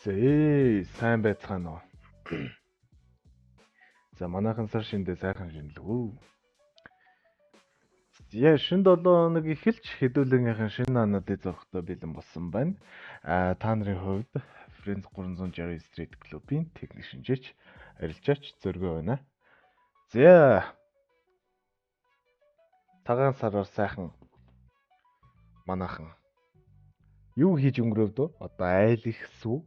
Сайн байцгаана уу. За манайхан сар шиндээ сайхан шинэлгүү. Шинэ 7 хоног эхэлж хэдүүлгийнхээ шинэ наануудыг зурхтаа бэлэн болсон байна. Та нарын хувьд Friends 360 Street Club-ийн техник шинжээч арилжаач зөргөө байна. За цагаан сараар сайхан манайхан юу хийж өнгөрөөв? Одоо айл их сүү?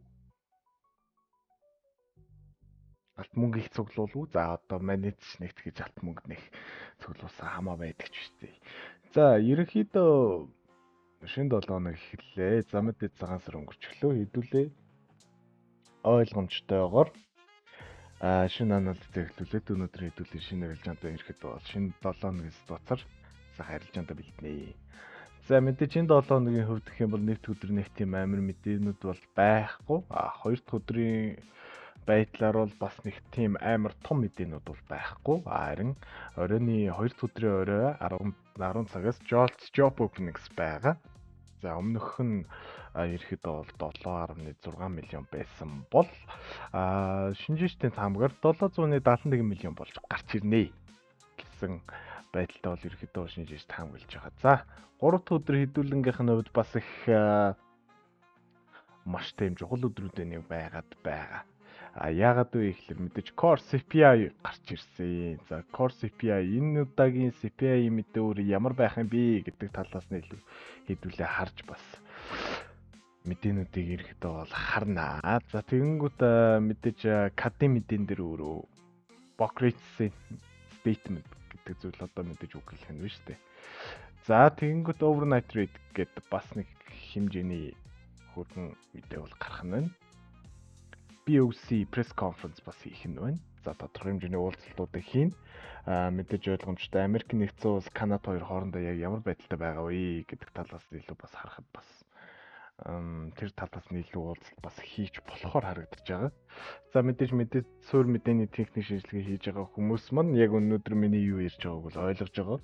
Алт мөнгө их цуглуулгүй. За одоо манайд ч нэгт гэж алт мөнгө нэг цуглуулсан хамаа байдаг ч үстэй. За ерөнхийдөө шинэ 7 хоног эхэллээ. За мэдээ цагаан сар өнгөрчлөө. Хэдүүлээ ойлгомжтойгоор шинэ анализ эхлүүлээд өнөөдөр хэдүүлээ шинэ арилжаантай ерөнхийдөө бол шинэ 7 хоногоос дуусар сайхан арилжаантай бэлднэ. За мэдээ шинэ 7 хоногийн хувьд гэх юм бол нэгд өдөр нэг тийм амар мэдээнүүд бол байхгүй. Хоёр дахь өдрийн байдлаар бол бас нэг тийм амар том мэдээнүүд бол байхгүй. Харин оройны 2 дахь өдрийн орой 10 цагаас Jolts Job Openings байгаа. За өмнөх нь ерөөхдөө бол 7.6 million байсан бол шинжээчдийн таамагаар 771 million болж гарч ирнэ гэсэн байдалтай бол ерөөхдөө шинжээч таамаглаж байгаа. За 3 дахь өдөр хэдүүлэнгийнх нь хувьд бас их маш тийм чухал өдрүүдээ нэг байгаад байгаа. Яагаад вэ гэхээр мэдээж Core CPI гарч ирсэн. За Core CPI энэ удаагийн CPI мэдээ өөр ямар байх юм бэ гэдэг талаас нь илүү хэдүүлээ харж бас мэдээнүүдийг ерөөхдөө бол харнаа. За тэгэнгүүт мэдээж кадын мэдээн дээр өөрөө Bockrate statement гэдэг зүйл одоо мэдээж үгэлэх нь шүү дээ. За тэгэнгүүт overnight rate гэдэг бас нэг хэмжээний хөргөн мэдээ бол гарах нь байна. BOC press conference бас хийх нь байна. За тодорхой хэмжээний уулзалтуудыг хийн. Мэдээж ойлгомжтой Америк нэгдсэн улс, Канада хоёр хоорондоо яг ямар байдалтай байгаа вэ гэдэг талаас нь илүү бас харахад бас тэр талаас нь илүү уулзалт бас хийж болохоор харагдаж байгаа. За мэдээж суурь мэдээний техник шинжилгээ хийж байгаа хүмүүс маань яг өнөөдөр миний юу ярьж байгааг бол ойлгож байгаа.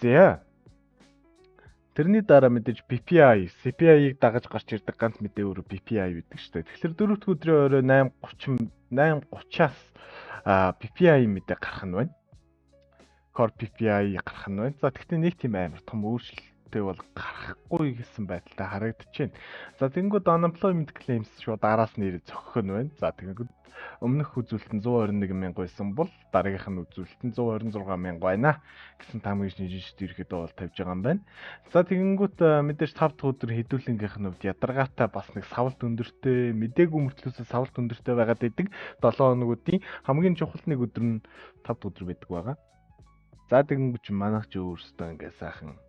За тэрний дараа мэдээж PPI, CPI-ийг дагаж гарч ирдэг ганц мэдээ өөрөө PPI гэдэг шүү дээ. Тэгэхээр 4 дахь өдрийн орой 8:30-аас PPI мэдээ гарах нь байна. Core PPI гарах нь байна. За тэгвэл нэг тийм амар том өөрчлөлттэй бол гарахгүй гэсэн байдалтай харагдаж байна. За тэгэнгүүт unemployment claims шууд араас нь ирээд зогсох нь байна. За тэгэнгүүт өмнөх үзүүлэлт нь 121,000 байсан бол дараагийнх нь үзүүлэлт нь 126,000 байна гэсэн таамагийн шинжээчд ерөөдөө бол тавьж байгаа юм байна. За тэгэнгүүт мэдээж 5 дахь өдөр хэдүүлэнгийнх нь хувьд ядаргаатай бас нэг савлт өндөртэй мдээгүй мөртлөөсөө савлт өндөртэй байгаад идэг 7 хоногуудын хамгийн чухал нэг өдөр нь 5 дахь өдөр байдаг байгаа. За тэгэнгүүт чи манайх ч өөрсдөө ингээ сайхан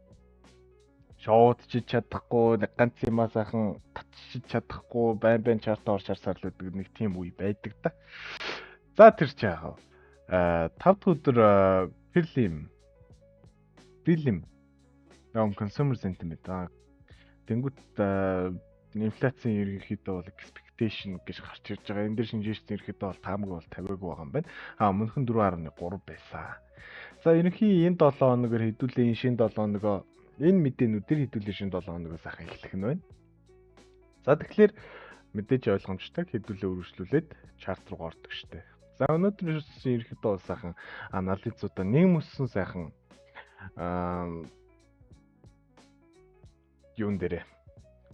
шоудчиж чадахгүй, нэг ганц юмаа сайхан татчиж чадахгүй, байн чартаа орж харсаар л гэдэг нэг тийм үе байдаг та. За тэр чи яах вэ? 5 дахь өдөр Прилим consumer sentiment тэнгүүт инфляцийн ерөнхийдөө бол expectation гэж гарч ирж байгаа. Энэ дээр шинжээчдийн ерөнхийдөө бол таамаг бол тавиагүй байгаа юм байна. Өмнөх нь 4.3 байсан. За ерөнхий энэ 7 хоногор хэдүүлээ энэ шинэ 7 хоногоо энэ мэдээнүүдээр хэдүүлээ шинэ 7 хоногоос сайхан эхлэх нь байна. За тэгэхээр мэдээж ойлгомжтой хэдүүлээ үргэлжлүүлээд чарт руу ордог штеп. За өнөөдөр ерөнхийдөө бол сайхан анализуудаа нийгмөссөн сайхан юун дээрээ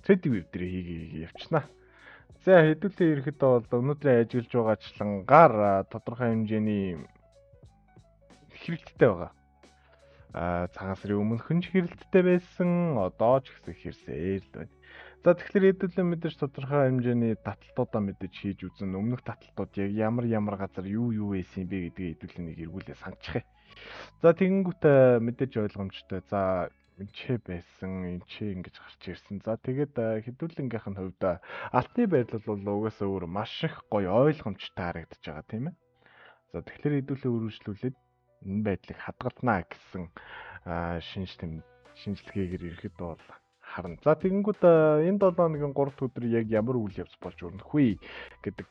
TradingView дээр хийгээ явчихнаа. За хэдүүлээ ерөнхийдөө бол өнөөдрийн ажиглаж байгаа ажиллангаар тодорхой хэмжээний хэрэлттэй байгаа. Цагаан сарын өмнөх нь ч хэрэлттэй байсан, одоо ч гэсэн хэрсээр л байна. За тэгэхээр хэдүүлээ мэдээж тодорхой хэмжээний таталтуудаа мэдээж хийж үзэн өмнөх таталтууд яг ямар газар юу байсан бэ гэдгийг хэдүүлээ нэг эргүүлээ саначих. За тэгэнгүүт мэдээж ойлгомжтой. За энэ байсан, энэ ингэж гарч ирсэн. За тэгээд хэдүүлэнгийнх нь хувьд алтны байдал бол угаасаа өөр маш их гоё ойлгомжтой харагдаж байгаа тийм ээ. За тэгэхээр хэдүүлээ үргэлжлүүлээд энэ байдлыг хадгалнаа гэсэн шинжилгээгээр ирэхэд бол харна. За тэгэнгүүт энэ 7 хоногийн 3 дахь өдөр яг ямар үйл явц болж өрнөх вэ гэдэг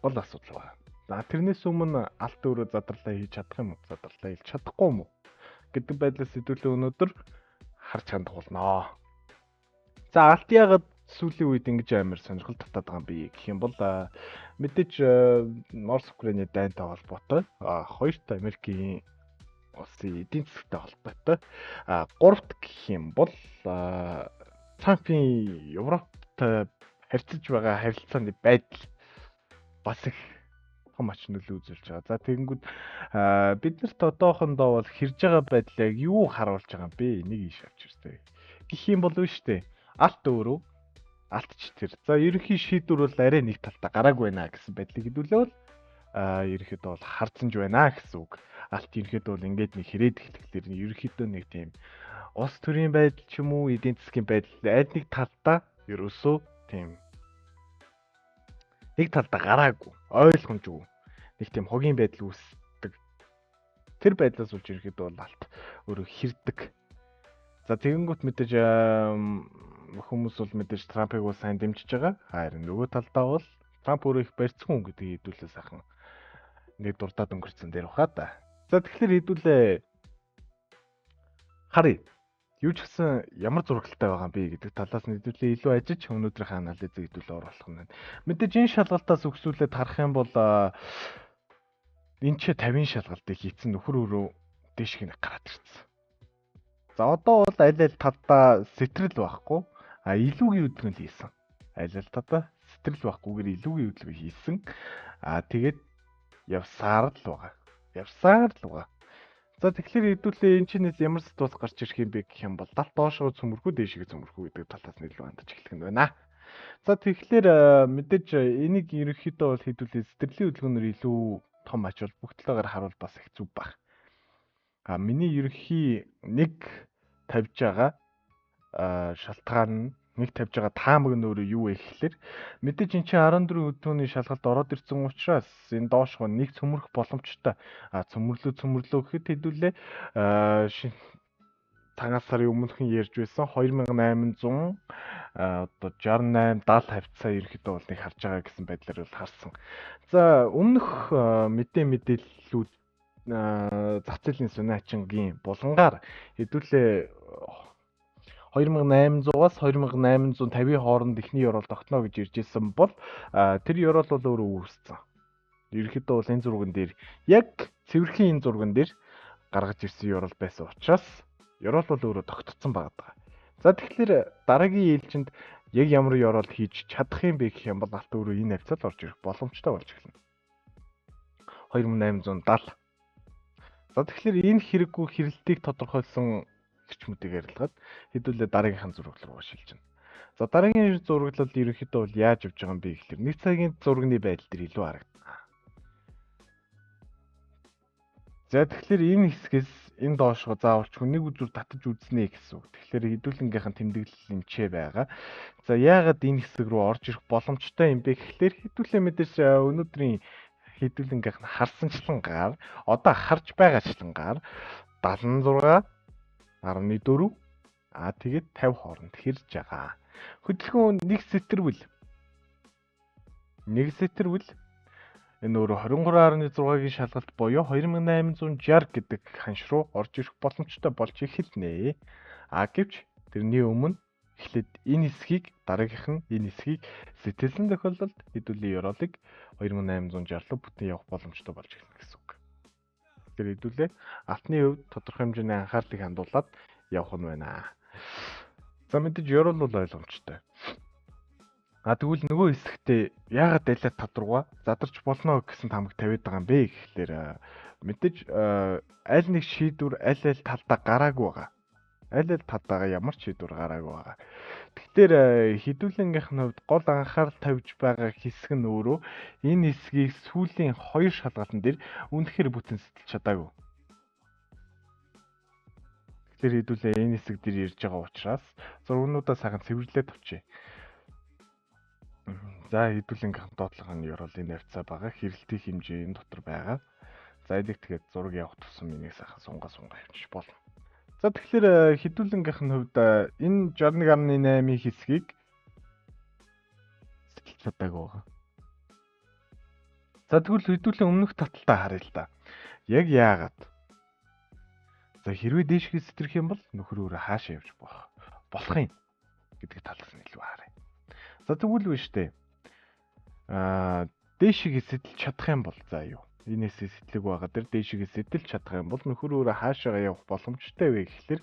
гол асуудал байна. За тэрнээс өмнө алт өөрөө задарлаа хийж чадах юм уу? Задарлаа хийж чадахгүй юм уу гэдэг байдлаас хэдүүлээ өнөөдөр харж хандах болно. За алт яагаад сүүлийн үед ингэж амар сонирхол татаад байгаа юм бэ гэх юм бол мэдээж Норс Украины дайнтай холбоотой хоёрт Америкийн улсын эдийн засгтай холбоотой гуравт гэх юм бол Трампын Европтой харьцаж байгаа харилцааны байдал бас их том ач нөлөө үзүүлж байгаа. За тэгэнгүүт биднэрт одоохондоо бол хэрж байгаа байдлыг юу харуулж байгаа юм бэ? Нэг иш авч ирсэн. Гэх юм бол биш үү? Алт өөрөө алтч тэр. За ерөнхий шийдвэр бол арай нэг талтаа гараагүй байна гэсэн байдлыг хэдүүлээ бол ерөнхийдөө бол харцсанж байна гэсэн үг. Алт ерөнхийдөө бол ингээд нэг хэрээд эхлэхлээр ерөнхийдөө нэг тийм улс төрийн байдал ч юм уу, эдийн засгийн байдал аль нэг талтаа ерөөсөө тийм нэг талдаа гараагүй, ойлгомжгүй нэг тийм хогийн байдал үүсдэг. Тэр байдлаас болж ерөөхдөө бол алт өөрөө хэрдэг. За тэгэнгүүт мэдээж хүмүүс бол мэдээж Трампыг бол сайн дэмжиж байгаа. Харин нөгөө талдаа бол Трамп өөрөө их барьцсан хүн гэдгийг хэдүүлээ сайхан нэг дурдаад өнгөрцөн дээр баха та. За тэгэхээр хэдүүлээ харъя. Юу ч гэсэн ямар зурагтай байгаа юм бэ гэдэг талаас нь хэдүүлээ илүү ажиж өнөөдрийнхээ анализыг хэдүүлээ оруулах нь байна. Мэдээж энэ шалгалтаас өгсүүлээд харах юм бол энэ ч 50 шалгалтыг хийцэн нөхөр өрөө дэшиг нэг гараад ирсэн. За одоо бол аль талдаа сэтрэл байхгүй илүүгийн хөдөлгөөн хийсэн. Аль талдаа сэтрэл байхгүйгээр илүүгийн хөдөлгөөн хийсэн. Тэгээд явсаар л байгаа. За тэгэхээр хэдүүлээ энэ чинээс ямар ситуац гарч ирэх юм бэ гэх юм бол далд доошоо цөмөрхүү дээшээ цөмөрхүү гэдэг талаас нь илүү хандаж эхлэх нь байна. За тэгэхээр мэдээж энийг ерөнхийдөө бол хэдүүлээ сэтгэлийн хөдөлгөөнөөр илүү том ач холбогдолтойгоор харуул бас их зүг баг. Миний ерөнхий нэг тавьж байгаа шалтгаан нь нэг тавьж байгаа таамаг нь өөрөө юу вэ гэхэлэр мэдээж эн чинь 14 өдрийн шалгалт ороод ирсэн учраас энэ доошгоо нэг цөмөрх боломжтой. Цөмөрлөө гэхэд хэдүүлээ цагаан сарын өмнөхөн ярьж байсан 2800 одоо 68 70 хавцаа ерөөхдөө бол нэг харж байгаа гэсэн байдлаар бол харсан. За өмнөх мэдээллүүд зах зээлийн сүнэ ачингийн булангаар хэдүүлээ 2800-аас 2850 хооронд эхний ёроол тогтно гэж ирж ирсэн бол тэр ёроол бол өөрөө үүссэн. Ерөнхийдөө бол энэ зурган дээр яг цэвэрхэн энэ зурган дээр гаргаж ирсэн ёроол байсан учраас ёроол бол өөрөө тогтцсон байгаа. За тэгэхээр дараагийн ээлжинд яг ямар ёроол хийж чадах юм бэ гэх юм бол алт өөрөө энэ хавцаад орж ирэх боломжтой болж эхэлнэ. 2870. За тэгэхээр энэ хэрэггүй хэрэлтийг тодорхойлсон эрчмүүдийг ярилцгаад хэдүүлээ дараагийнхаа зураг руу шилжинэ. За дараагийн зураглал ерөнхийдөө бол яаж явж байгаа юм бэ гэхэлэр нэг цагийн зургийн байдал дээр илүү харагдана. За тэгэхээр энэ хэсгээс энэ доошгоо заавалч нэг үзүр татаж үзнэ гэсэн үг. Тэгэхээр хэдүүлэнгийнхэн тэмдэглэл нэмчээ байгаа. За яагаад энэ хэсэг рүү орж ирэх боломжтой юм бэ гэхэлэр хэдүүлээ мэдээж өнөөдрийн хэдүүлэнгийнх нь харсанчлангаар одоо харж байгаачлангаар 76 14 тэгээд 50 хооронд хэрж байгаа. Хөдөлгөөн нэг сэтэрвэл энэ өөрөө 23.6-гийн шалгалт буюу 2860 гэдэг ханш руу орж ирэх боломжтой болж эхэлнэ. Гэвч тэрний өмнө эхлээд энэ хэсгийг дараагийнх нь энэ хэсгийг сэтгэлсэн тохиолдолд хэдүүлээ ёроолыг 2860 руу бүтэн явах боломжтой болж эхэлнэ гэсэн үг. Тэгэхээр хэдүүлээ алтны хувьд тодорхой хэмжээний анхаарлыг хандуулад явах нь байна. За мэдээж ёроол бол ойлгомжтой. Тэгвэл нөгөө хэсэгтээ яагаад далай тодоргой задарч болно гэсэн тамиг тавиад байгаа юм бэ гэхлээр мэдээж аль нэг шийдвэр аль талдаа гараагүй байгаа. Аль талдаа ямар ч шийдвэр гараагүй байгаа. Тэгэхээр хэдүүлэнгийнх нь хувьд гол анхаарал тавьж байгаа хэсэг нь өөрөө энэ хэсгийг сүүлийн 2 шалгалтын дээр үнэхээр бүтэн сэтгэж чадаагүй. Тэгэхээр хэдүүлээ энэ хэсэг дээр ирж байгаа учраас зургнуудаа сайхан цэвэрлээд авчээ. За хэдүүлэнгийнх доотлогын ёроол энэ хавцаа байгаа хэрэлтийн хэмжээ энэ дотор байгаа. За энийг тэгээд зураг явах тусам энийг сайхан сунгаа явчих болно. За тэгэхээр хэдүүлэнгийнх нь хувьд энэ 61.8-ийн хэсгийг сэтгэл чадаагүй байгаа. За тэгвэл хэдүүлэн өмнөх таталтаа харъя л да. Яг яагаад? За хэрвээ дээшгээ сэтрэх юм бол нөхөр өөрөө хаашаа явж болох юм гэдэг талаас нь илүү харъя. За тэгвэл биш үү? Дээшгээ сэтэлж чадах юм бол за юу? Энээсээ сэтлэг байгаа дээр дээшгээ сэтэлж чадах юм бол нөхөр өөрөө хаашаа явах боломжтой вэ гэхэлэр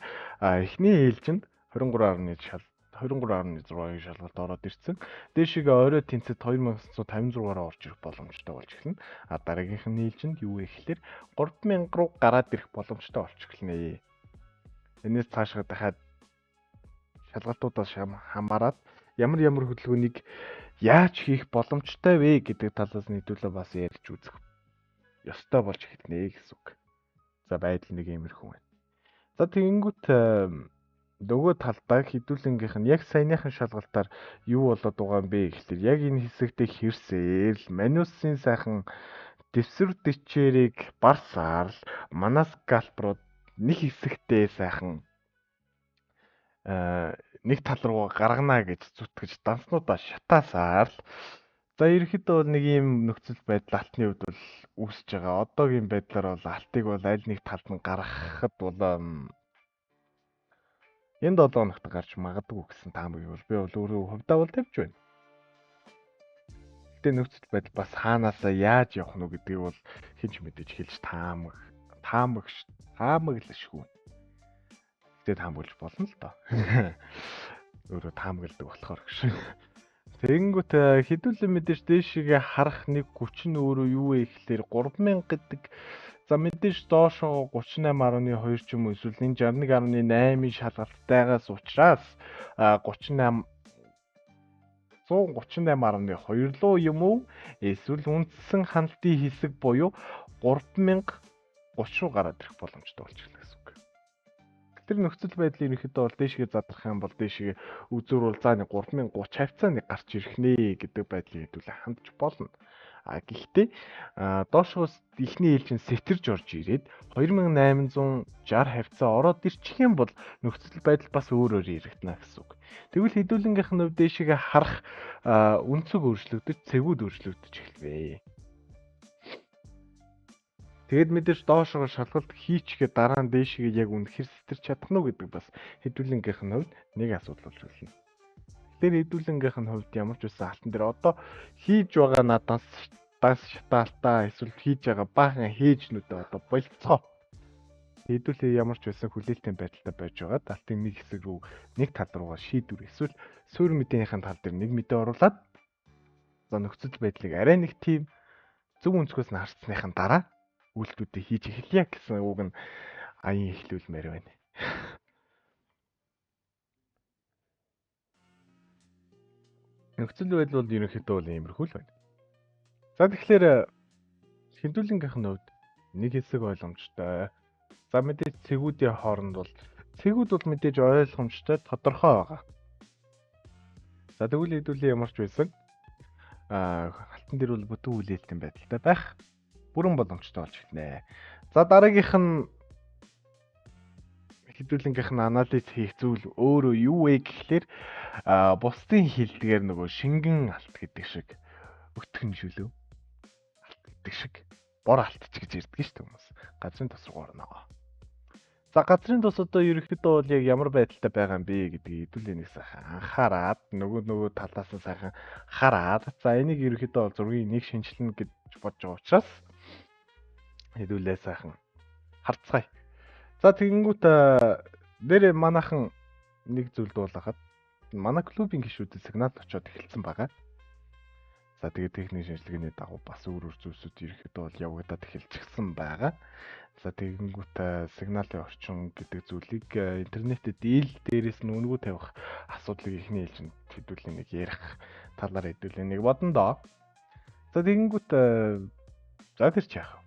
эхний ээлжинд 23.6-ийн шалгалт ороод ирсэн. Дээшгээ орой тэнцэд 2956-аар орж ирэх боломжтой болж эхэлнэ. Дараагийнх нь ээлжинд юу вэ гэхэлэр 3000 руу гараад ирэх боломжтой болж эхэлнэ. Энээс цаашаа дахиад шалгалтуудаас хамаарат ямар хөдөлгөөнийг яаж хийх боломжтой вэ гэдэг талаас нь хэдүүлээ бас ярьж үзэх ёстой болж эхэлнэ гэсэн үг. За байдал нэг иймэрхүү байна. За тэгэнгүүт нөгөө талдаа хэдүүлэнгийнх нь яг саяныхан шалгалтаар юу болоод байгаа юм бэ гэхэлэр яг энэ хэсэгтээ хэрсээр л Манусын сайхан дэвсвэр дэчээрийг барсаар л манай скальпрууд нэг хэсэгтээ сайхан нэг тал руу гаргана гэж зүтгэж данснуудаа шатаасаар л за ерөөхдөө бол нэг ийм нөхцөл байдал алтны хувьд бол үүсэж байгаа. Одоогийн байдлаар бол алтыг бол аль нэг талд нь гаргахад бол энэ 7 хоногт гарч магадгүй гэсэн таамаг бол би бол өөрөө хувьдаа бол тавьж байна. Гэтэ нөхцөл байдал бас хаанаасаа яаж явах нь гэдгийг бол хэн ч мэдээж хэлж таамаглашгүй. Гэтэ таамаглаж болно л доо. Өөрөө таамагладаг болохоор гэж. Тэгэнгүүт хэдүүлэн мэдээж дээшгээ харах нэг хүч нь өөрөө юу вэ гэхэлэр 3000 гэдэг за мэдээж доошоо 38.2 ч юм уу эсвэл энэ 61.8-ийн шалгалтайгаас учраас 138.2 луу юм уу эсвэл үндсэн ханалтын хэсэг буюу 3030 руу гараад ирэх боломжтой болж байна гэсэн үг. Тэр нөхцөл байдлын ерөнхийдөө бол дээшгээ задрах юм бол дээшгээ үзүүрүүл за нэг 3030 хавцаа нэг гарч ирэх нэ гэдэг байдлыг хэдүүлээ хандж болно. Гэхдээ доошоос ихний ээлжин сэтэрж орж ирээд 2860 хавцаа ороод ирчих юм бол нөхцөл байдал бас өөрөөр яригдана гэсэн үг. Тэгвэл хэдүүлэнгийнх нь хувьд дээшгээ харах өнцөг өөрчлөгдөж, цэгүүд өөрчлөгдөж эхэлвэ. Тэгэд мэдээж доошоо шалгалт хийчгээ дараа нь дээшгээ яг үнэхээр сэтэрч чадах нь гэдэг бас хэдүүлэнгийнх нь хувьд нэг асуудал болж байна. Тэр хэдүүлэнгийнх нь хувьд ямар ч үсэн алтан дээр одоо хийж байгаа надаас шатаалтаа эсвэл хийж байгаа баахан хээжнүүдээ одоо болцоо. Хэдүүлээ ямар ч үсэн хүлээлтийн байдалтай байж байгаа. Алтын нэг хэсэг рүү нэг тал руугаа шийдвэр эсвэл суурь мэдээнийхэн тал дээр нэг мэдээ оруулаад за нөхцөл байдлыг арай нэг тийм зөв өнцгөөс нь харцсныхан дараа үйлдэлүүдээ хийж эхэлье гэсэн үг нь аян эхлүүлмээр байна. Нөхцөл байдал бол ерөнхийдөө бол иймэрхүү л байна. За тэгэхээр хэдүүлэнгийнх нь хувьд нэг хэсэг ойлгомжтой. За мэдээж цэгүүдийн хооронд бол цэгүүд бол мэдээж ойлгомжтой тодорхой байгаа. За тэгвэл хэдүүлээ ямар ч байсан алтан дээр бол бүтэн хүлээлтийн байдалтай байх бүрэн боломжтой болж байна. За дараагийнх нь хэдүүлэнгийнх нь анализ хийх зүйл өөрөө юу вэ гэхлээр бусдын хэлдгээр нөгөө шингэн алт гэдэг шиг өтгөн шүлөө алт гэдэг шиг бор алтч гэж ярьдаг шүү дээ хүмүүс. Газрын тос руу орно. За газрын тос одоо ерөнхийдөө бол яг ямар байдалтай байгаа юм бэ гэдгийг хэдүүлээ нэг сайхан анхаарад нөгөө талаас нь сайхан хараад за энийг ерөнхийдөө бол зургийг нэг шинжилнэ гэж бодож байгаа учраас хэдүүлээ сайхан харцгаая. За тэгэнгүүт дээр манайхан нэг зүйлд уулахад манай клубын гишүүдэд сигнал очоод эхэлсэн байгаа. За тэгээд техник шинжилгээний дагуу бас өөр зүйлсүүд ерөөхдөө бол явагдаад эхэлчихсэн байгаа. За тэгэнгүүт сигналын орчин гэдэг зүйлийг интернетэд ил дээрээс нь өнгөө тавих асуудлыг ихний ээлжинд хэдүүлээ нэг ярих талаар хэдүүлээ нэг бодно доо. За тэгэнгүүт за тэр ч яах.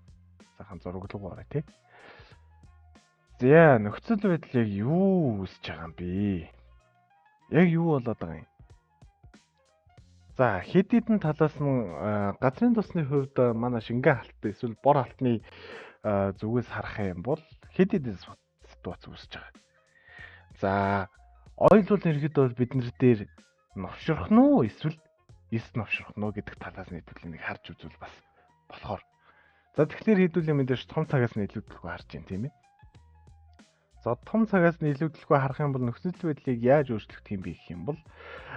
Сайхан зурглал орой тий. За нөхцөл байдал яг юу үүсэж байгаа юм бэ? Яг юу болоод байгаа юм? За хэд хэдэн талаас нь газрын тосны хувьд манай шингэн алт эсвэл бор алтны зүгээс харах юм бол хэд хэдэн ситуац үүсэж байгаа. За ойл бол ерөөдөө бид нар дээр новшрох нь уу эсвэл эс новшрох нь уу гэдэг талаас нь хэдүүлээ харж үзвэл бас болохоор. За тэгэхээр хэдүүлээ мэдээж том цагаас нь илүүдэлгүй харж байна тийм ээ. За том цагаас нь илүүдэлгүй харах юм бол нөхцөл байдлыг яаж өөрчлөх юм бэ гэх юм бол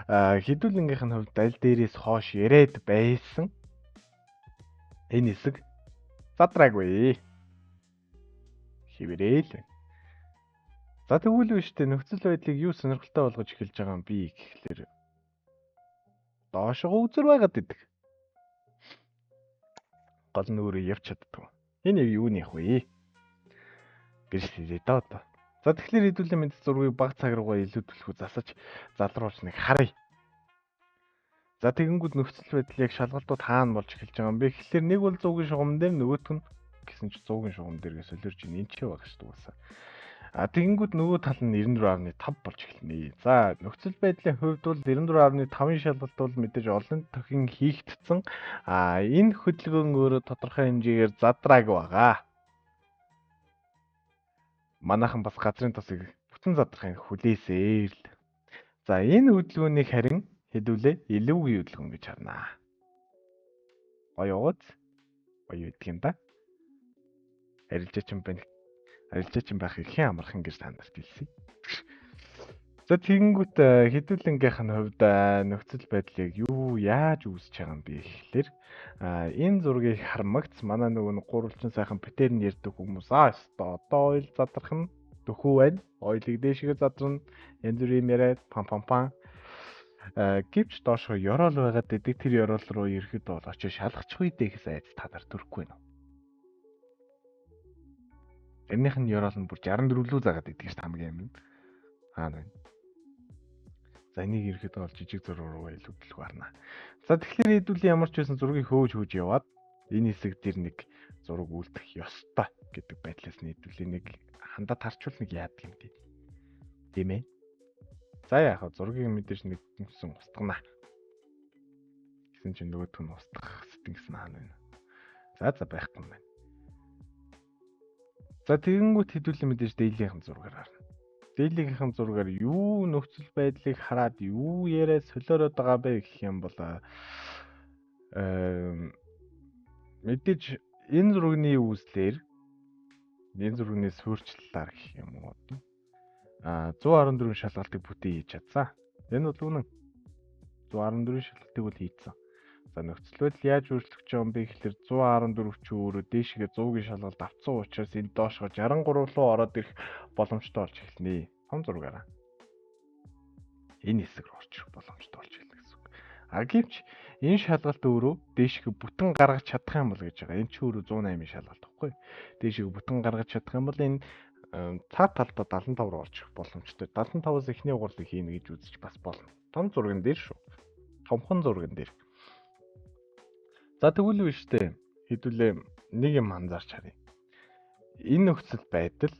хэдүүлэнгийнх нь хувьд аль дээрээс хойш яриад байсан энэ хэсэг задраагүй хിവэрэл байна. За тэгвэл үүштэй нөхцөл байдлыг юу сонирхолтой болгож эхэлж байгаа юм би гэхлээр доошоо үзэр байгаад идэг. Гол нь өөрөө явж чаддгүй. Энэ юу нэх вэ? гэж хэлээ даа. За тэгэхээр хэдүүлээ мэд зургийг баг цаг руугаа илүүдүүлэхүү засаж залруулж нэг харъя. За тэгэнгүүт нөхцөл байдлыг шалгалтууд хаана болж эхэлж байгаа юм бэ? Тэгэхээр нэг бол 100-гийн шугам дээр нөгөөх нь гэсэн чи 100-гийн шугам дээргээ солиорч ин ч байгаа шүү дээ. Тэгэнгүүт нөгөө тал нь 94.5 болж эхэлнэ. За нөхцөл байдлын хувьд бол 94.5-ын шалгалт бол мэдээж олон тохин хийгдсэн. Энэ хөдөлгөөн өөрөө тодорхой хэмжээгээр задрааг байгаа. Манайхан бас газрын тосыг бүтэн задрахын хүлээсээр л. За энэ хөдөлгөөнийг харин хэдүүлээ илүүгийн хөдөлгөөн гэж харнаа. Оёоц. Оё гэдэг юм да. Арилжаач байх ихэн амархан гэж та нарт хэлсэн. За тэгэнгүүт хэдүүлэнгийнх нь хувьд нөхцөл байдлыг юу яаж үүсэж байгаа юм бэ гэхлээр энэ зургийг хармагц манай нөгөө гурвалжин сайхан битээр нь ярьдаг хүмүүс одоо ойл задрах нь дөхөө байна. Ойлыг дээшгээ задрна. Янз бүрийн яриад пам гэвч доошоо ёроол байгаад идэг тэр ёроол руу ирэхэд бол очиж шалгачих үедээ ихс айц та нар төрөхгүй нэ. Тэрнийх нь ёроол нь бүр 64 лүү заагаад идэг ш хамгийн юм. Байна. За энийг ирэхэд бол жижиг зураг руу илүүдэлгүй харна. За тэгэхээр хэдүүлээ ямар ч байсан зургийг хөөж яваад энэ хэсэг дээр нэг зураг үлдэх ёстой гэдэг байдлаас нь хэдүүлээ нэг хандаад харчвал нэг яадаг юм дээ. Тийм ээ. За яах вэ? Зургийг мэдээж нэг юмсан устгана. Гэсэн чинь нөгөөдх нь устгах сэтгэнгсэн хаана байна. За байхгүй юм байна. За тэгэнгүүт хэдүүлээ мэдээж дээлийнхэн зургаар харна. Дээлийнхэн зургаар юу нөхцөл байдлыг хараад юу яриа солиороод байгаа бэ гэх юм бол мэдээж энэ зургийн үүслэр энэ зургийн суурьчлалаар гэх юм уу 114 шалгалтыг бүтээ хийж чадсан. Энэ бол үнэн 114 шалгалтыг бол хийцэн. За нөхцөл байдал яаж өөрчлөгдөж байгаа юм бэ гэхэлэр 114 ч өөрөө дээшгээ 100-гийн шалгалт авсан учраас энэ доошоо 63 руу ороод ирэх боломжтой болж эхэлнэ. Том зургаараа. Энэ хэсэг рүү орчих боломжтой болж эхэлнэ гэсэн үг. Гэвч энэ шалгалт өөрөө дээшгээ бүтэн гаргаж чадах юм бол гэж байгаа. Энэ ч өөрөө 108-ийн шалгалт баггүй. Дээшгээ бүтэн гаргаж чадах юм бол энэ цаад талдаа 75 руу орчих боломжтой. 75-аас эхний угуулыг хийнэ гэж үзэж бас болно. Том зурган дээр шүү. Томхон зурган дээр. За тэгвэл үү штэ хэдүүлээ нэг юм анзаарч харъя. Энэ нөхцөл байдал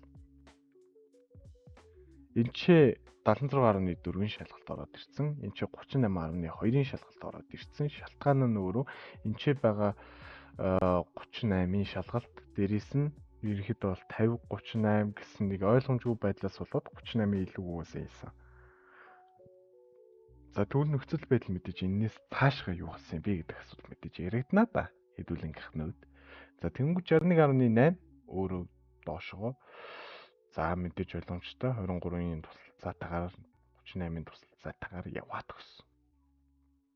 энэ ч 76.4-ийн шалгалт ороод ирсэн. Энэ ч 38.2-ийн шалгалт ороод ирсэн. Шалтгаан нь өөрөө энэ ч байгаа 38-ийн шалгалт дээрээс нь ерөнхийдөө бол 50-38 гэсэн нэг ойлгомжгүй байдлаас болоод 38-ийн илүү үгүйсэн хэлсэн. За тэгвэл нөхцөл байдал мэдээж энэс цаашгаа юу болсон юм бэ гэдэг асуулт мэдээж яригдана да. Хэдүүлэнгийнх нь үед. За тэнгуү 61.8 өөрөө доошоо. За мэдээж ойлгомжтой 23-ийн тусалцаатаагаар 38-ийн тусалцаатаагаар яваад өгсөн.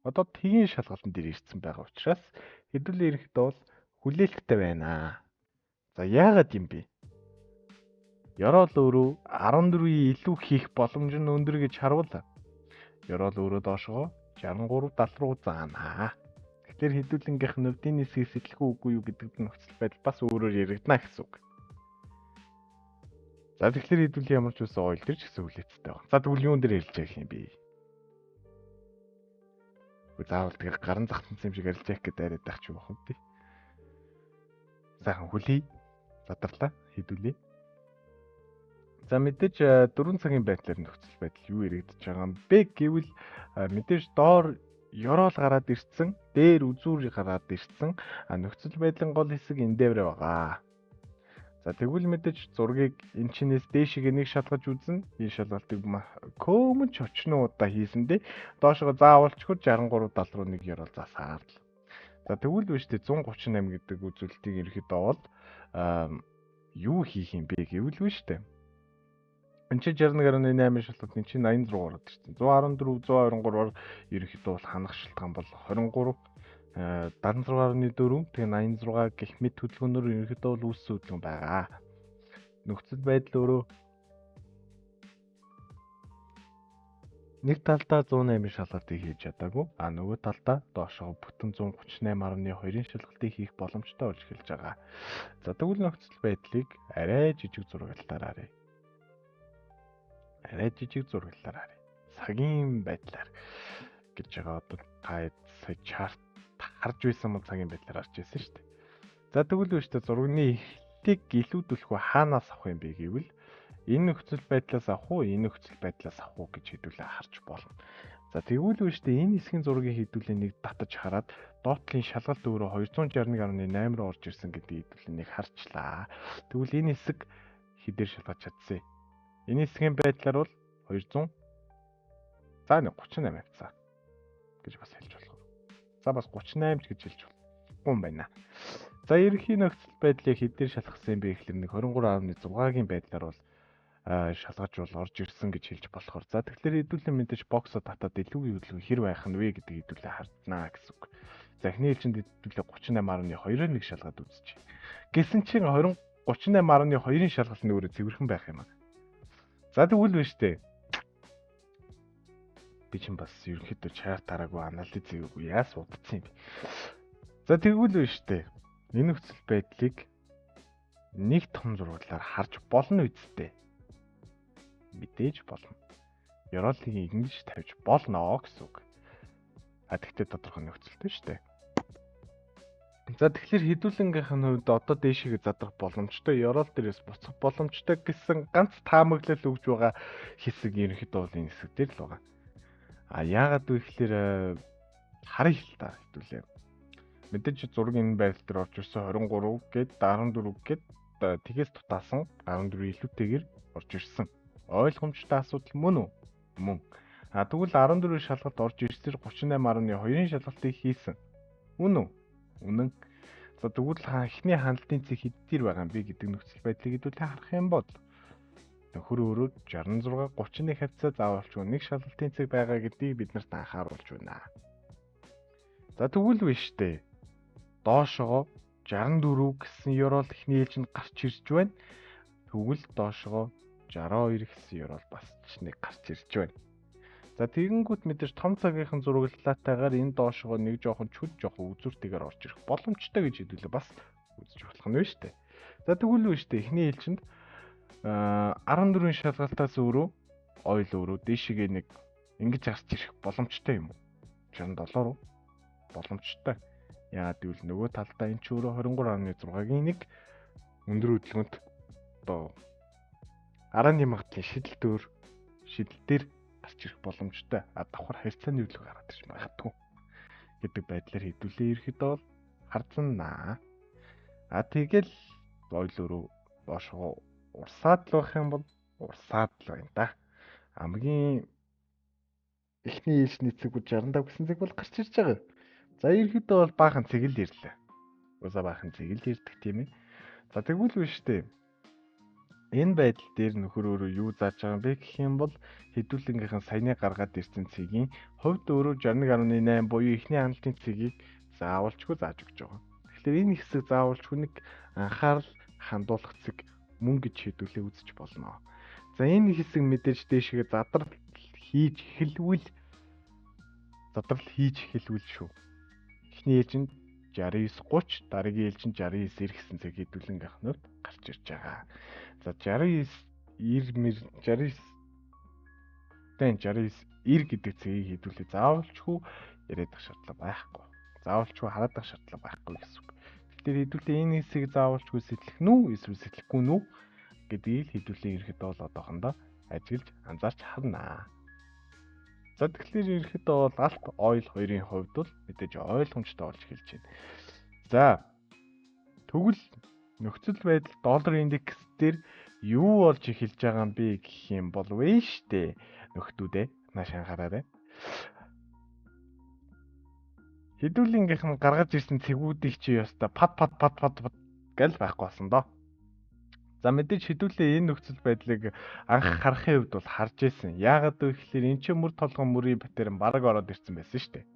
Одоо тгийн шалгалтын дээр ирсэн байгаа учраас хэдүүлээ ирэхдээ бол хүлээлттэй байна. За яагаад юм бэ? Ёроол өөрөө 14-ийн илүү хийх боломж нь өндөр гэж харвал ёроол өөрөө доошоо 63 70 руу заана. Тэгэхээр хэдүүлэнгийнх нь өвдийн хэсгээс сэтэлгүй үгүй юу гэдэг нөхцөл байдал бас өөрөөр яригдана гэсэн үг. За тэгэхээр хэдүүлээ ямар ч үсэн ойл дээр ч гэсэн хүлээцтэй байна. За тэгвэл юун дээр ярилж байгаа юм бэ? Заавал тэгэхээр гарын захтансан юм шиг ярилж яах гэдэг яриад байх ч юм уу тий. Сайхан хүлээ. Задарлаа хэдүүлээ. За мэдээж 4 цагийн байдлаар нөхцөл байдал юу яригдж байгаа юм бэ гэвэл мэдээж доор ёроол гараад ирсэн, дээр үзүүр гараад ирсэн. Нөхцөл байдлын гол хэсэг энэ дээр байгаа. За тэгвэл мэдээж зургийг эн чинээс дээшгээ нэг шалгаж үзнэ. Энэ шалгалтыг көмөч очноо удаа хийсэндээ доошоо заавалчгүй 63 71 ярал засаар л. За тэгвэл биш үү 138 гэдэг үзүүлэлтийг ерөөхдөө бол юу хийх юм бэ гэвэл биш үү? Энд чинь 61.8 шалгалт энэ чинь 86 ороод ирсэн. 114 123-аар ерөөхдөө бол ханах шалтгаан бол 23 76.4 тэгээ 86 гэх мэт хөдөлгөөнөөр ерөөхдөө бол үүссэн хөдөлгөөн байгаа. Нөхцөл байдал өөрөө нэг талдаа 108 шалгалтыг хийж чадаагүй. А нөгөө талдаа доошоо бүтэн 138.2-ын шалгалтыг хийх боломжтой болж эхэлж байгаа. За тэгвэл нөхцөл байдлыг арай жижиг зурагтаар харъя. Цагийн байдлаар гэж байгаа одоо гайд сая чарт харж байсан бол цагийн байдлаар харж байсан шүү дээ. За тэгвэл үү шүү дээ зургийн эхлэлийг илүүдүүлэх үү хаанаас авах юм бэ гэвэл энэ нөхцөл байдлаас авах уу, энэ нөхцөл байдлаас авах уу гэж хэдүүлээ харж болно. За тэгвэл үү шүү дээ энэ хэсгийн зургийг хэдүүлээ нэг татаж хараад доотлын шалгалт өөрөө 261.8 руу орж ирсэн гэдгийг хэдүүлээ нэг харчлаа. Тэгвэл энэ хэсэг хэдээр шалгаж чадсан. Энэ хэсгийн байдлаар бол 200 за 38 авцаа гэж бас хэлж болох. За бас 38 гэж хэлж болохгүй юм байна. За ерөнхий нөхцөл байдлыг хэдээр шалгасан юм бэ гэхэлэр нэг 23.6-гийн байдлаар бол шалгаж бол орж ирсэн гэж хэлж болохоор. За тэгэхээр хэдүүлээ мэдээж боксо татаад илүү хөдөлгөөн хэр байх нь вэ гэдгийг хэдүүлээ харнаа гэсэн үг. За эхний ээлжинд хэдүүлээ 38.2-ыг нэг шалгаад үзчихье. Гэсэн чинь 38.2-ын шалгалт нь өөрөө цэвэрхэн байх юм аа. За тэгвэл биш үү? Би чинь бас ерөнхийдөө чарт хараагүй анализ хийгээгүй яас удацсан юм бэ? За тэгвэл биш үү? Энэ нөхцөл байдлыг нэг том зурглаар харж болно үсттэй. Мэдээж болно. Ёроолыг ингэж тавьж болно гэсэн үг. Тэгтээ тодорхой нөхцөлтэй шүү дээ. За тэгэхээр хэдүүлэнгийнхэн хувьд одоо дээшээ задрах боломжтой, ёроол дээрээс буцах боломжтой гэсэн ганц таамаглал өгж байгаа хэсэг ерөнхийдөө бол энэ хэсэг дээр л байгаа. Яагаад вэ гэхээр харъя л та хэдүүлээ. Мэдээж зураг энэ байдлал дээр орж ирсэн 23 гээд 14 гээд тэгээс тутаасан 14 илүүтэйгээр орж ирсэн. Ойлгомжтой асуудал мөн үү? Мөн. Тэгвэл 14 шалгалт орж ирсээр 38.2-ын шалгалтыг хийсэн. Үнэн үү? Үнэн. За тэгвэл эхний хандлтын цэг хэддэр байгаа юм бэ гэдэг нөхцөл байдлыг хэдүүлээ харах юм бол нөхөр өөрөө 66 31 хавцаа заавалчгүй нэг шалгалтын цэг байгаа гэдгийг биднэрт анхааруулж байна. За тэгвэл биш үү? Доошоо 64 гэсэн ёроол эхний ээлжинд гарч ирж байна. Тэгвэл доошоо 62 гэсэн ёроол бас ч нэг гарч ирж байна. За тэгэнгүүт мэдээж том цагийнхан зураглалтайгаар энэ доошоо нэг жоохон чүд жоохон үзүүртэйгээр орж ирэх боломжтой гэж хэдүүлээ бас үзэж болох нь шүү дээ. За тэгвэл үү шүү дээ эхний ээлжинд 14 шалгалтаас өөрөө ойл өөрөө дээшгээ нэг ингэж гарч ирэх боломжтой юм уу? 67 руу боломжтой. Яагаад гэвэл нөгөө талдаа энэ ч өөрөө 23.6-гийн нэг өндөр хөдөлгөөнт одоо арааны магадлалын шидэл дээр гарч ирэх боломжтой. Давхар харьцааны хөдөлгөөн гараад ирж магадгүй гэдэг байдлаар хэдүүлээ ерөөхдөө бол харцсанаа. Тэгэл ойл өөрөө доошоо урсаад л байх юм бол урсаад л байна да. Хамгийн эхний ээлжний цэг 65 гэсэн цэг бол гарч ирж байгаа. За ерөөхдөө бол баахан цэг л ирлээ. Уусаа баахан цэг л ирдэг тийм ээ. За тэгвэл биш үү? Энэ байдал дээр нөхөр өөрөө юу зааж байгаа юм бэ гэх юм бол хэдүүлэнгийнхэн саяны гаргаад ирсэн цэгийн хувьд өөрөө 61.8 буюу эхний хандлтын цэгийг заавалчгүй зааж өгч байгаа. Тэгэхээр энэ хэсэг заавалчгүй нэг анхаарал хандуулах цэг мөн гэж хэдүүлээ үзэж болно. За энэ хэсэг мэдээж дээшгээ задрал хийж эхэлвэл шүү. Эхний ээлжинд 69-30, дараагийн ээлжинд 69-90 гэсэн цэг хэдүүлэнгийнхнүүд гарч ирж байгаа. За 69-90 гэдэг цэгийг хэдүүлээ заавалчгүй яриад ах шаардлага байхгүй. Заавалчгүй хараад ах шаардлага байхгүй гэсэн үг. Тэгэхээр хэдүүлээ энэ хэсгийг заавалчгүй сэтлэх нь үү, эсвэл сэтлэхгүй нь үү гэдгийг хэдүүлээ ерөөхдөө бол одоохондоо ажиглаж анзаарч харнаа. За тэгэхээр ерөөхдөө бол алт ойл хоёрын хувьд бол мэдээж ойлгомжтой болж эхэлж байна. За тэгвэл нөхцөл байдал доллар индекс дээр юу болж эхэлж байгаа юм бэ гэх юм бол вэ штэ нөхдүүдээ нааш анхаараарай. Хэдүүлэнгийнх нь гаргаж ирсэн цэгүүдийг чи ёстой пад гэл байхгүй болсон доо. За мэдээж хэдүүлээ энэ нөхцөл байдлыг анх харахын хувьд бол харж ирсэн. Яагаад вэ гэхээр эн чинь мөр толгон мөрийн батерн бараг ороод ирсэн байсан штэ.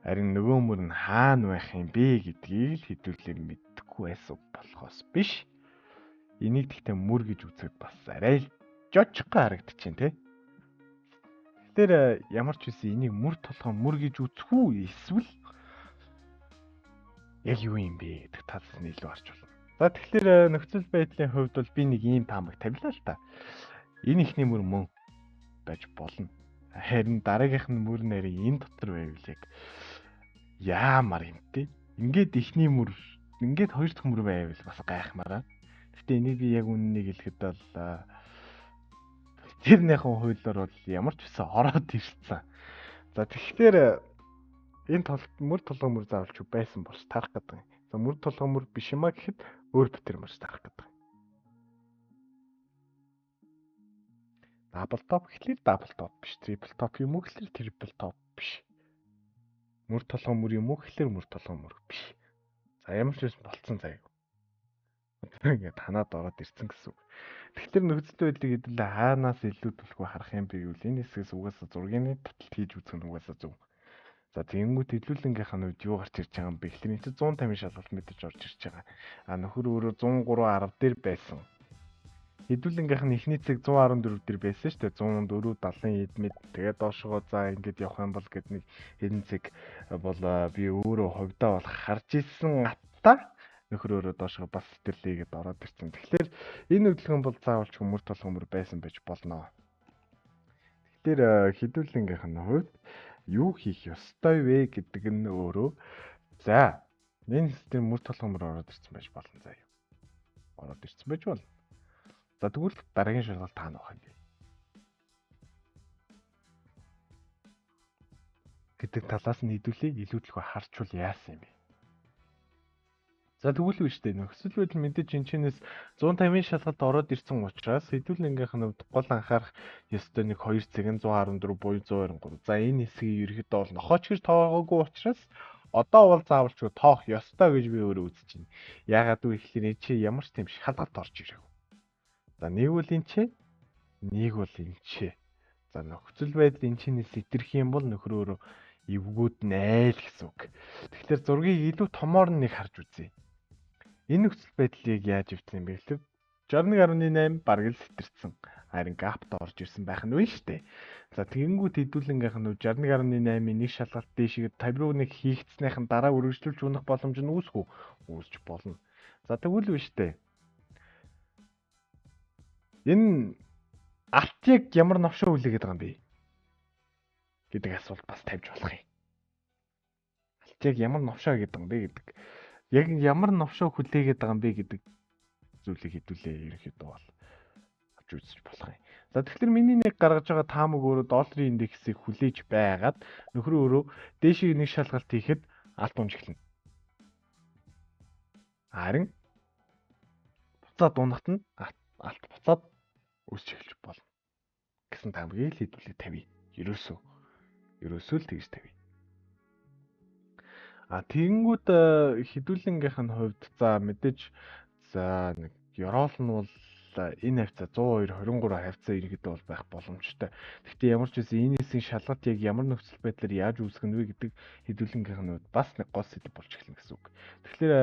Харин нөгөө мөр нь хаана байх юм бэ гэдгийг л хэдүүлээ мэдэхгүй байсан болохоос биш. Энийг тэгтээ мөр гэж үзэхэд бас арай л жожгой харагдчихээн те. Тэгэхээр ямар ч үсэн энийг мөр толгон мөр гэж үзэх үү эсвэл яг юу юм бэ гэдэг талаас нь илүү харж байна. За тэгэхээр нөхцөл байдлын хувьд бол би нэг ийм таамаг тавилаа л та. Энэ ихний мөр мөн байж болно. Харин дараагийнх нь мөр нэрийн энэ дотор байвал яг яамар юм те. Ингээд ихний мөр, ингээд хоёр дахь мөр байвал бас гайхмаараа. Гэтэ энийг би яг үннийг хэлэхэд бол тэрнийхэн хуулиар бол ямар ч үсэн ороод ирсэн. За тэгэхээр энэ мөр толгой мөр заавалч байсан болж тарах гэдэг. За мөр толгой мөр биш юмаа гэхэд өөр битэр мөр тарах гэдэг. Дабл топ гэхлээр дабл топ биш, трипл топ юм уу гэхлээр трипл топ биш. Мөр толгой мөр юм уу гэхлээр мөр толгой мөр биш. За ямар ч үсэн болцсон заяа. Ингээд танаад ороод ирсэн гэсэн үг. Тэгэхээр нөхцөл байдлыг хэдүүлээ хаанаас илүү төлхөө харах юм бэ гэвэл энэ хэсгээс угаасаа зургийн таталт хийж үзэх нь угаасаа зөв. За тэгэнгүүт хэдүүлэнгийнх нь үед юу гарч ирж байгаа юм бэ гэхлээр энэ чинь 150 шалгалт мэдэж орж ирж байгаа. Нөхөр өөрөө 103.10 дээр байсан. Хэдүүлэнгийнх нь эхний цэг 114 дээр байсан шүү дээ. 104.70 эдмэд тэгээд доошгоо за ингэж явах юм бол гэд нэг хэдэн цэг бол би өөрөө хувьдаа бол харж ирсэн атта нөхөр өөрөө доошгоо бас сэтгэлээгээд ороод ирсэн. Тэгэхээр энэ хөдөлгөөн бол заавалч мөр толгой мөр байсан байж болно. Тэгэхээр хэдүүлэнгийнх нь хувьд юу хийх ёстой вэ гэдэг нь өөрөө за энэ систем мөр толгой мөр ороод ирсэн байж болно заа юу. Ороод ирсэн байж болно. За тэгвэл дараагийн шалгалт таана байх юм бэ гэдэг талаас нь хэдүүлээ илүү төлхөө харчвал яасан юм бэ. За тэгвэл биш дээ нөхцөл байдал мэдээж энэчнээс 150 шалгалт ороод ирсэн учраас хэдүүлэнгийнх нь гол анхаарах ёстой нэг 2 цэг нь 114 буюу 123. За энэ хэсгийг ерөөхдөө бол нохооч гэж тоогоогүй учраас одоо бол заавалч тоох ёстой гэж би өөрөө үзэж байна. Яагаад вэ гэхээр энэ чи ямар ч тийм шалгалт орж ирээгүй. За нэг бол энэ чи нэг бол энэ чи. За нөхцөл байдал энэчнээс итерх юм бол нөхөр өөрөө эвгүүд нь айл гэсэн үг. Тэгэхээр зургийг илүү томоор нь нэг харж үзье. Энэ нөхцөл байдлыг яаж өвдсөн юм бэ гэхээр 61.8 бараг л сэтэрсэн. Харин гапт орж ирсэн байх нь вэ штэ. За тэгэнгүүт хэдүүлэнгийнх нь 61.8-ийн нэг шалгалт дээшгээ 50 руу нэг хийгдснийхэн дараа үргэлжлүүлж унах боломж нь үүсэх үү? Үүсч болно. За тэгвэл биш штэ. Энэ алтыг ямар новшоо хүлээгээд байгаа юм бэ? Гэдэг асуулт бас тавьж болох юм. Алтыг ямар новшоо гэдэг юм бэ гэдэг. Яг ямар новшоо хүлээгээд байгаа юм бэ гэдэг зүйлийг хэдүүлээ ерөнхийдөө бол авч үзэж болох юм. За тэгэхээр миний нэг гаргаж байгаа таамаг өөрөө долларын индексийг хүлээж байгаад нөхөр өөрөө дээшийг нэг шалгалт хийхэд алт унж эхэлнэ. Харин буцаад унахт нь алт буцаад өсч эхэлж болно гэсэн таамагийг л хэдүүлээ тавья. Ерөөсөө л тэгж тавья. Тэгэнгүүт хэдүүлэнгийнх нь хувьд за мэдээж за нэг Еврол нь бол энэ хавцаа 102-23 хавцаа ерөнхийдөө бол байх боломжтой. Гэхдээ ямар ч үсэн энэ хэсгийн шалгалт яг ямар нөхцөл байдлаар яаж үүсгэх нь вэ гэдэг хэдүүлэнгийнх нь хувьд бас нэг гол сэдв болж эхэлнэ гэсэн үг. Тэгэхээр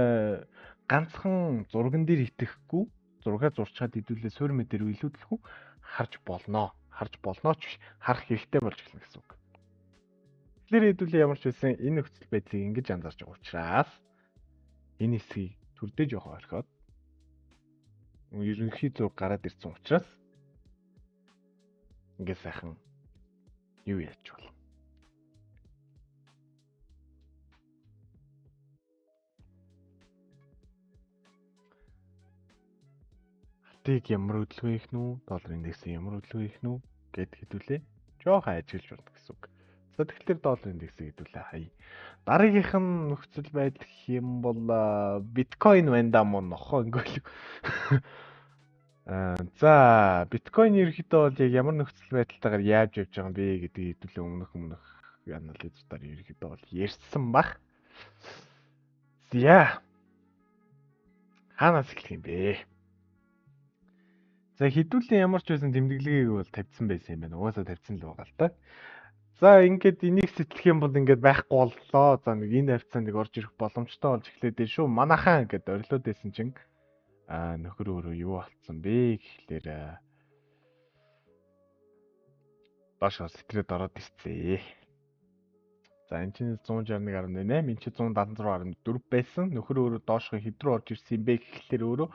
ганцхан зурган дээр итгэхгүй зургаа зурчаад хэдүүлээ суурь мэдэр илүүдэлгүй харж болно. Харж болноо ч биш харах хэрэгтэй болж эхэлнэ гэсэн үг. Тэгэхээр хэдүүлээ ямар ч үсэн энэ нөхцөл байдлыг ингэж анзаарч байгаа учраас энэ хэсгийг төрдөө жоохоо орхиод ерөнхий зураг гараад ирсэн учраас ингэ сайхан юу яаж болно. Алтыг ямар хөдөлгөөн хийх нү, долларын индексийг ямар хөдөлгөөн хийх нү гэд хэдүүлээ жоохоо ажиглаж болно гэсэн үг. За тэгэхээр доллар индексийг хэдүүлээ хай. Дараагийнх нь нөхцөл байдал гэх юм бол биткойн байна да мөн нохоо ингээл. За биткойн ерөөхдөө бол яг ямар нөхцөл байдалтайгаар яаж явж байгаа юм бэ гэдгийг хэдүүлээ өмнөх анализуудаар ерөөхдөө бол ярьсан баг. За хаанаас эхлэх юм бэ? За хэдүүлээ ямар ч байсан тэмдэглэгийг бол тавьсан байсан юм байна. Угаасаа тавьсан л байгаа л да. За ингээд энийг сэтлэх юм бол ингээд байхгүй боллоо. За нэг энэ хавцаанд нэг орж ирэх боломжтой болж эхлэв дээ шүү. Манайхаа ингээд орилоод байсан чинь нөхөр өөрөө юу болцсон бэ гэхлээр доошоо сэтрээд ороод ирцээ. За энэ чинь 161.8, энэ чинь 176.4 байсан. Нөхөр өөрөө доошоо хэд рүү орж ирсэн юм бэ гэхлээр өөрөө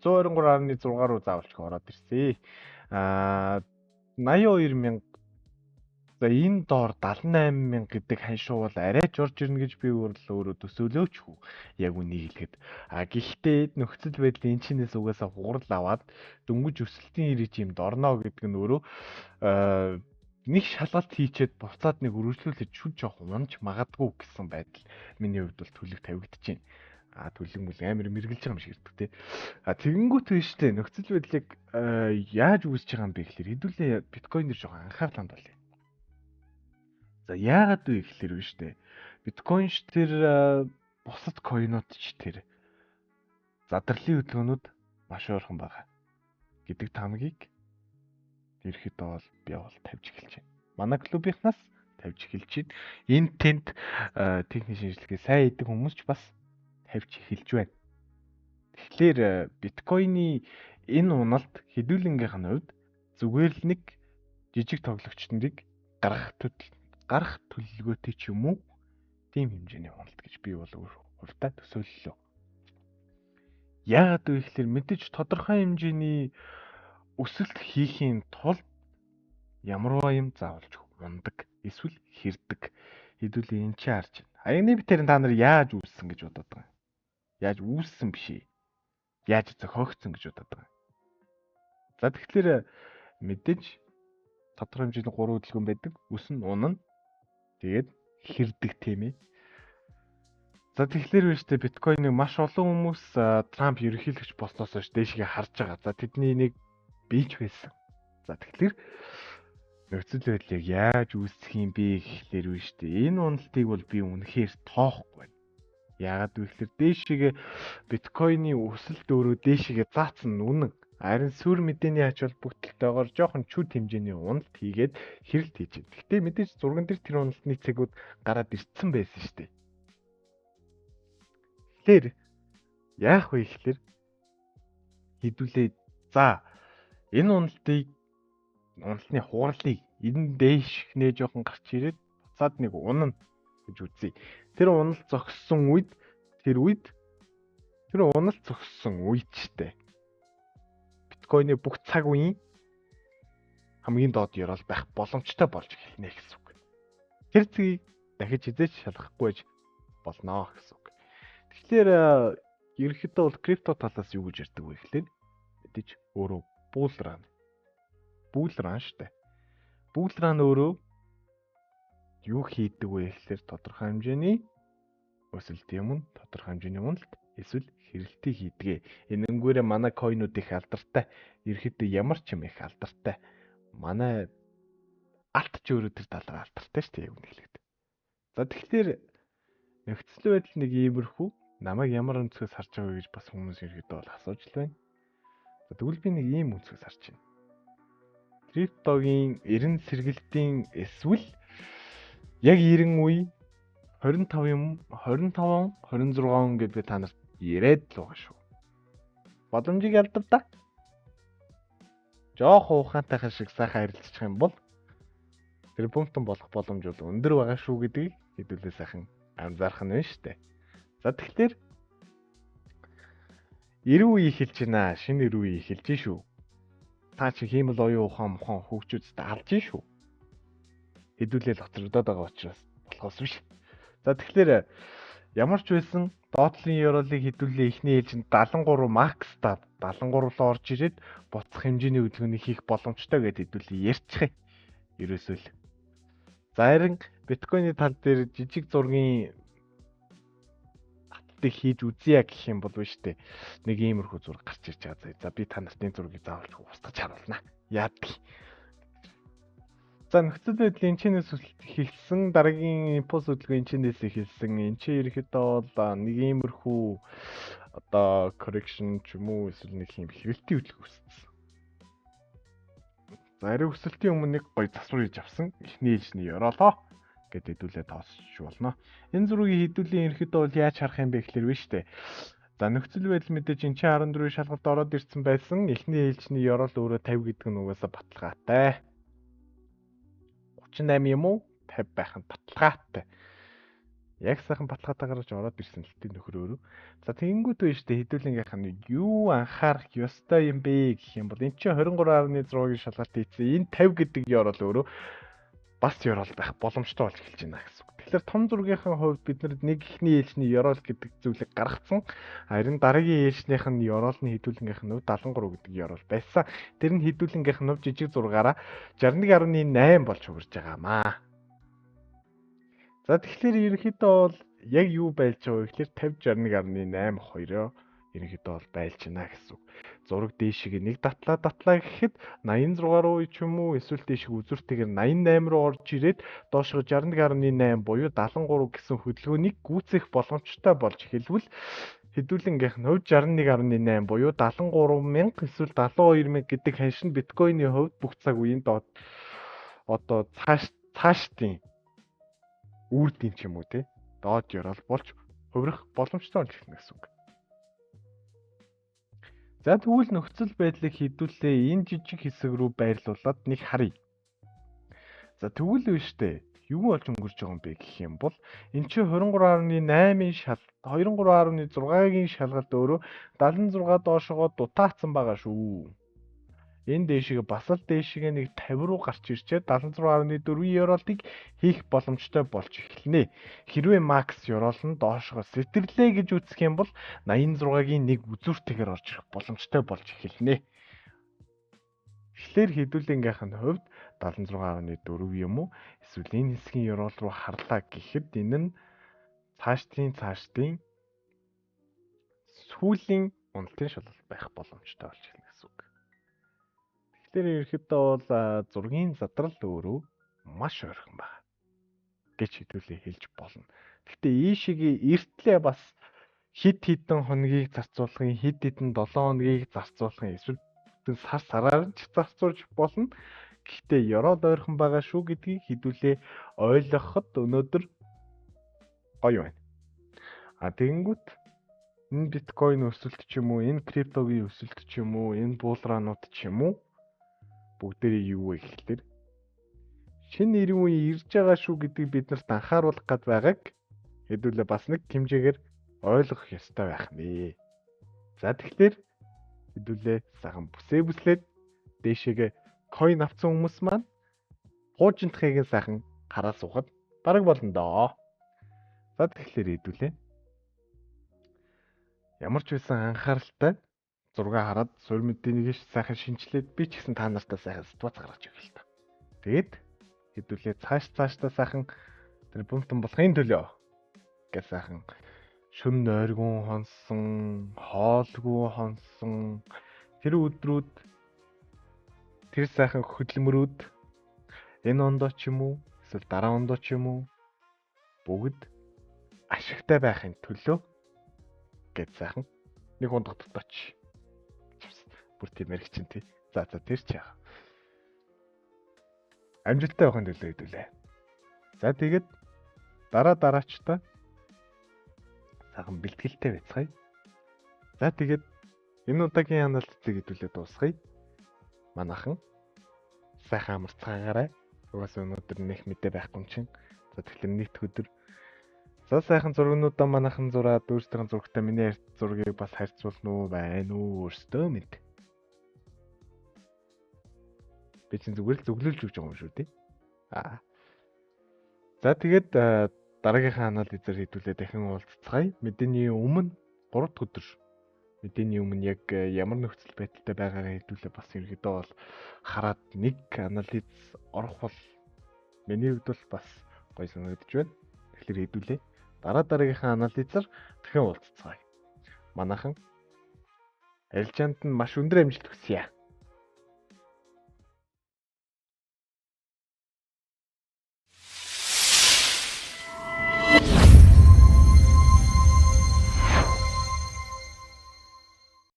123.6 руу заавалч ороод ирсэн. 82,000. За энэ доор 78,000 гэдэг ханшуу бол арайч орж ирнэ гэж би өөрөө төсөөлөөч хүү. Яг үнийг хэлэхэд. Гэхдээ нөхцөл байдал энэ чинээс угаасаа хугарал аваад дөнгөж өсөлтийн режимд орно гэдэг нь өөрөө нэг шалгалт хийчээд буцаад нэг үргэлжлүүлээд шүн жоох унж магадгүй гэсэн байдал миний хувьд бол төлөв тавигдчихээн. Төлөв мөл амар мэргэлж байгаа юм шиг ирдэг те. Тэгэнгүүт биш те нөхцөл байдлыг яаж үүсэж байгаа юм бэ гэхэлэр хэдүүлээ биткойнэр жоох анхаарланд болъё. За яагаад вэ гэхэлэр биш те. Биткойн ш тэр бусад койнууд ч тэр задралын хөдөлгөөнүүд маш ойрхон байгаа гэдэг тамгийг ерөөхдөө бол би бол тавьж эхэлж байна. Манай клубийнхнаас тавьж эхэлж байна. Энд тэнд техник шинжилгээ сайн хийдэг хүмүүс ч бас тавьж эхэлж байна. Тэгэхээр биткойны энэ уналт хэдүүлэнгийнх нь хувьд зүгээр л нэг жижиг тоглогчдыг гарах төлөвлөгөөтэй ч юм уу тийм хэмжээний уналт гэж би бол хувьдаа төсөөллөө. Яагаад вэ гэхээр мэдээж тодорхой хэмжээний өсөлт хийхийн тулд ямарваа юм заавалж ундаг эсвэл хэрдэг. Хэдүүлээ энэ чи харж байна. Аяны битэрэн та нар яаж үүссэн гэж бодоод байгаа юм? Яаж үүссэн биш ээ. Яаж зохиогдсон гэж бодоод байгаа юм. За тэгэхээр мэдээж тодорхой хэмжээний 3 хөдөлгөөн байдаг. Өснө, унана. Тэгээд хэрдэг тийм ээ. За тэгэхээр үүштэй биткойныг маш олон хүмүүс Трамп ерөнхийлөгч болсноос хойш дээшгээ харж байгаа. За тэдний нэг бийж байсан. За тэгэхээр нөхцөл байдлыг яаж үүсгэх юм бэ гэхлээр үүштэй. Энэ уналтыг бол би үнэхээр тоохгүй байна. Яагаад вэ гэхээр дээшгээ биткойны өсөлт өөрөө дээшгээ заацсан үнэн. Харин сүр мэдээний ач холбогдолтойгоор жоохон чүд хэмжээний уналт хийгээд хэрэлт хийж байна. Гэхдээ мэдээж зурган дээр тэр уналтны цагууд гараад ирцэн байсан шүү дээ. Тэгэхээр яах вэ гэхээр хэдүүлээ за энэ уналтны хугарлыг энэ дээшхнээ жоохон гарч ирээд буцаад нэг унана гэж үзье. Тэр уналт зогссон үед тэр уналт зогссон үед штэ. Биткойны бүх цаг үеийн хамгийн доод ёроол байх боломжтой болж эхэлнэ гэсэн үг. Тэр згийг дахиж хизээч шалгахгүй болно гэсэн үг. Тэгэхээр ерөнхийдөө бол крипто талаас юу гэж ярьдаг вэ гэхлээр мэдээж өөрөө bull run штэ. Bull run өөрөө юу хийдэг вэ гэхлээр тодорхой хэмжээний өсөлт юм, тодорхой хэмжээний уналт эсвэл хэрэлтийг хийдэг. Энэнгүүрээ манай койнууд их алдартай. Ерөнхийдөө ямар ч юм их алдартай. Манай алт ч өөрөө тэр талаар алдартай штэ яг үнэхээр. За тэгэхээр нөхцөл байдал нэг иймэрхүү намайг ямар өнцгөөс харж байгаа вэ гэж бас хүмүүс ерөөдөө бол асууж л байна. За тэгвэл би нэг ийм өнцгөөс харж байна. Криптогийн 90 сэргэлтийн эсвэл яг 90 үе 25 юм 25 26 гэдгээ та нарт яриад л байгаа шүү. Боломжийг алдав. Жоох ухаантайхан шиг сайхан харилцах юм бол тэр пунктон болох боломж бол өндөр байгаа шүү гэдгийг хэдүүлээ сайхан анзаарах нь шүү дээ. За тэгэхээр 90 үе эхэлж байна. Шинэ 90 үе эхэлж шүү. Та чи хиймэл оюун ухаан хөгжүүдтэй алж шүү. Хэдүүлээ хоцрогдоод байгаа учраас болохоос биш. За тэгэхээр ямар ч байсан доотлын ёроолыг хэдүүлээ эхний ээлжинд 73 макстад 73 руу орж ирээд буцах хэмжээний хөдөлгөөнийг хийх боломжтой гэдээ хэдүүлээ ярьчих. Ерөөсөө л. За харин биткойны тал дээр жижиг зургийн хаттыг хийж үзье гэх юм бол биш үү? Нэг иймэрхүү зураг гарч ирж байгаа. За би та нарт энэ зургийг заавал устгаж харуулна. Яадаг. За нөхцөл байдлын энчнээс хэлсэн дараагийн импульс хөдөлгөөн энчнээс хэлсэн. Энд чи ерөөхдөө бол нэг иймэрхүү одоо correction ч юм уу эсвэл нэг юм хэрэгэлтийн хөдөлгөөн үүссэн. За ари өсөлтийн өмнө нэг гоё засвар хийж авсан. Эхний ээлжний ёроолоо гэдэг хэдүүлээ тоосч болно. Энэ зургийг хэдүүлийн ерөөхдөө бол яаж харах юм бэ гэхэлэр биш үү? За нөхцөл байдал мэдээж энэ 14 шалгалт ороод ирсэн байсан. Эхний ээлжний ёроол өөрөө 50 гэдэг нь угаасаа баталгаатай. 38 юм уу? 50 байх нь баталгаатай. Яг сайхан баталгаатай гарч ороод ирсэн л тийм нөхөр өөрөө. За тэгэнгүүт байж тээ хэдүүлэнгийнх нь юу анхаарах ёстой юм бэ гэх юм бол эн чинь 23.6-гийн шалгалт хийсэн. Энэ 50 гэдэг ёроол өөрөө бас ёроол байх боломжтой болж эхэлж байна гэсэн үг. Тэгэхээр том зургийнхаа хувьд бид нэг ихний ээлжний ёроол гэдэг зүйлийг гаргацсан. Харин дараагийн ээлжнийх нь ёроолны хэдүүлэнгийнх нь 73 гэдэг ёроол байсан. Тэр нь хэдүүлэнгийнх нь жижиг зургаараа 61.8 болж хугарч байгаамаа. За тэгэхээр ерөнхийдөө бол яг юу байлж байгаа вэ гэхээр 50 61.82 ерөнхийдөө бол байлж байна гэсэн үг. Зураг дээшийг нэг татлаа гэхэд 86 руу ч юм уу эсвэл дээшиг үзүүртэйгээр 88 руу орж ирээд доошоо 61.8 буюу 73 гэсэн хөдөлгөөнийг гүйцэх боломжтой болж эхэлвэл хэдүүлэнгийнх нь хувьд 61.8 буюу 73,000 эсвэл 72,000 гэдэг ханшин биткойны хувьд бүх цаг үеийн одоо цаашдын үрдийн ч юм уу те доод ёроол болж хувирах боломжтой болж эхэлнэ гэсэн үг. За тэгвэл нөхцөл байдлыг хэдүүлээ энэ жижиг хэсэг рүү байрлуулад нэг харъя. За тэгвэл биш үү? Юу болж өнгөрч байгаа юм бэ гэх юм бол эн чинь 23.8-ийн 23.6-гийн шалгалт өөрөө 76 доошогоо дутаацсан байгаа шүү. Энэ дээшгээ бас л дээшгээ нэг 50 руу гарч ирчээд 76.4 ёроолтыг хийх боломжтой болж эхэлнэ. Хэрвээ макс ёроол нь доошгоо сэтэрлээ гэж үзэх юм бол 86-гийн нэг үзүүртэйгээр орж ирэх боломжтой болж эхэлнэ. Тэгэхээр хэдүүлэнгийнх нь хувьд 76.4 юм уу? Эсвэл энэ хэсгийн ёроол руу харлаа гэхэд энэ нь цаашдын сүүлийн уналтын шалгалт байх боломжтой болж эхэлнэ гэсэн үг. Тэгэхээр ерөөхдөө бол зургийн задрал өөрөө маш ойрхон байна гэж хэдүүлээ хэлж болно. Гэхдээ ийшээгээ эртлээ бас хэд хэдэн хоногийг зарцуулахын, хэд хэдэн 7 хоногийг зарцуулахын эсвэл сараар ч зарцуулж болно. Гэхдээ ёроол ойрхон байгаа шүү гэдгийг хэдүүлээ ойлгоход өнөөдөр гоё байна. Тэгэнгүүт энэ биткойн өсөлт ч юм уу, энэ криптогийн өсөлт ч юм уу, энэ буулраанууд ч юм уу бүгдээрээ юу вэ гэхэлэр шинэ нэрийн үе ирж байгаа шүү гэдгийг биднэрт анхааруулах гад байгааг хэдүүлээ бас нэг хэмжээгээр ойлгох ёстой байх нэ. За тэгэхээр хэдүүлээ сайхан бүслээд дээшээгээ койн авсан хүмүүс маань хуужинтхыг сайхан хараа суухад бараг болно доо. За тэгэхээр хэдүүлээ ямар ч байсан анхааралтай зураг хараад суурь мэдээнийг сайхан шинжилээд би ч гэсэн та нартай сайхан ситуац гаргаж өгье л та. Тэгээд хэдүүлээ цаашдаа сайхан тэр бумтан болохын төлөө гэж сайхан шүн нойргон хонсон, хоолгүй хонсон тэр өдрүүд тэр сайхан хөдөлмөрүүд энэ ондоо ч юм уу эсвэл дараа ондоо ч юм уу бүгд ашигтай байхын төлөө гэж сайхан нэг ондоо дотооч бүр тийм ярих чинь тий. За тэр ч яах. Амжилттай байхын төлөө хэдүүлээ. За тэгээд дараачтай сайхан бэлтгэлтэй байцгаая. За тэгээд энэ удаагийн аналитик хэдүүлээ дуусгая. Манайхан сайхан амарцгаагаарай. Угаасаа өнөөдөр нэх мэдээ байхгүй юм чинь. За тэгэхээр нийт өдөр. За сайхан зургнуудаа манайхан зураад өөрсдийн зурагтай миний зургийг бас харьцуулна уу байна уу өөртөө мэд. Би чинь зүгээр л зөвлөлж өгч байгаа юм шүү дээ. За тэгээд дараагийнхаа анализээр хэдүүлээ дахин уулзцгаая. Мэдээний өмнө 3 дахь өдөр мэдээний өмнө яг ямар нөхцөл байдалтай байгаагаа хэдүүлээ бас ерөөдөө бол хараад нэг анализ орох бол миний хувьд бол бас гоё санагдаж байна. Тэгэхээр хэдүүлээ. Дараагийнхаа анализаар дахин уулзцгаая. Манайхан арилжаанд нь маш өндөр амжилт хүсье.